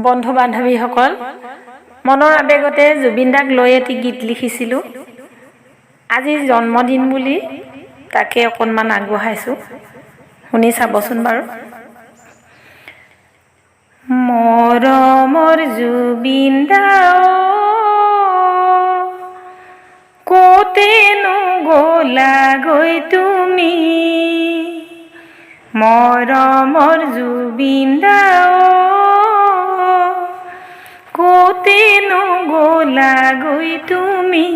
বন্ধু বান্ধৱীসকল, মনৰ আবেগতে জুবিন দাক লৈ এটি গীত লিখিছিলোঁ। আজি জন্মদিন বুলি তাকে অকণমান আগবঢ়াইছোঁ, শুনি চাবচোন বাৰু। মৰমৰ জুবিন দা ক'তেনো গ'লাগৈ তুমি, মৰমৰ জুবিন দা ক'তেনো গ'লাগৈ তুমি।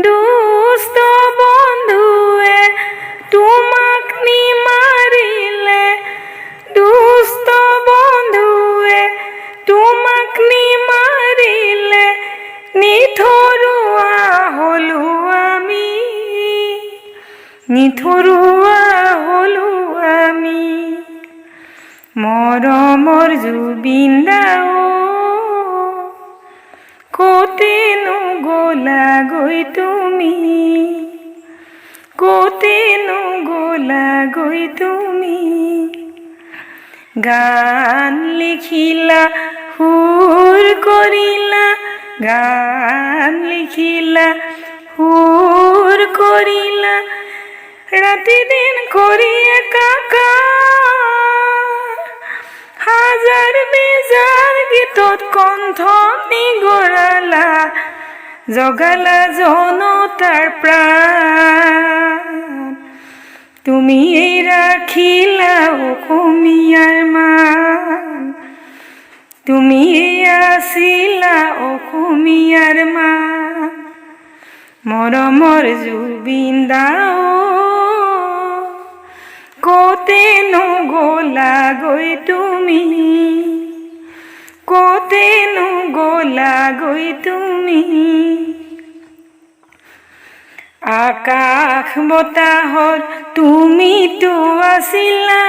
দুষ্ট বন্ধুৱে তোমাক নিমাৰিলে, দুষ্ট বন্ধুৱে তোমাক নিমাৰিলে, নিথৰুৱা হ'লো আমি, নিথৰুৱা হ'লো আমি। মৰমৰ জুবিন দা ক'তেনো গ'লাগৈ তুমি, ক'তেনো গ'লাগৈ তুমি। গান লিখিলা সুৰ কৰিলা, গান লিখিলা সুৰ কৰিলা, ৰাতি দিন কৰি একাকাৰ, হাজাৰ বেজাৰ গীতত কণ্ঠ নিগৰালা, জগালা জনতাৰ প্ৰাণ। তুমি ৰাখিলা অসমীয়াৰ মান, তুমি আছিলা অসমীয়াৰ মান। মৰমৰ জুবিন দা ক'তেনো গ'লাগৈ তুমি, ক'তেনো গ'লাগৈ তুমি। আকাশ বতাহত তুমিতো আছিলা,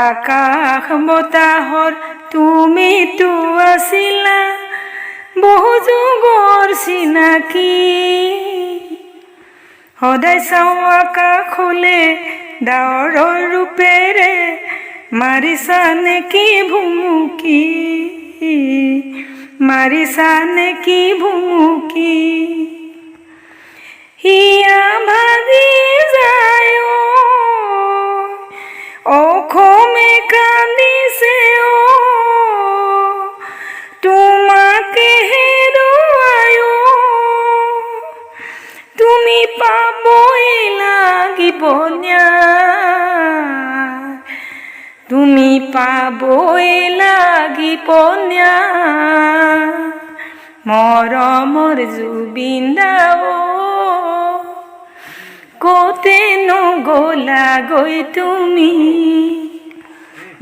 আকাশ বতাহত তুমিতো আছিলা, বহু যুগৰ চিনাকি। সদায় চাওঁ আকাশলে ডাৱৰৰ ৰূপেৰে, মাৰিছা নেকি ভুমুকি, মাৰিছা নেকি ভুমুকি। হিয়া ভাগি যায় অসমে কান্দিছে তোমাকে হেৰুৱাই, তুমি পাবই লাগিব ন্যায়, তুমি পাবই লাগিব ন্যায়। মৰমৰ জুবিন দা ক'তেনো গ'লাগৈ তুমি,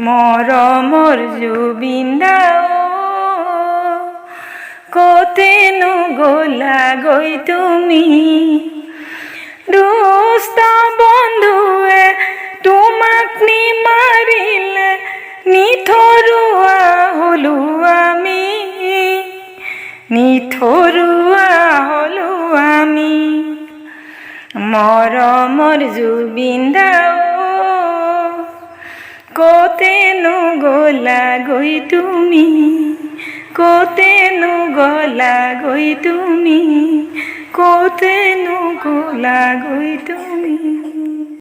মৰমৰ জুবিন দা ক'তেনো গ'লাগৈ তুমি। দুষ্ট বন্ধুৱে তোমাক নিমাৰিলে, নিথৰুৱা হ'লো আমি, নিথৰুৱা হ'লো আমি। মৰমৰ জুবিন দা ক'তেনো গ'লাগৈ তুমি, ক'তেনো গ'লাগৈ তুমি, ক'তেনো গ'লাগৈ তুমি।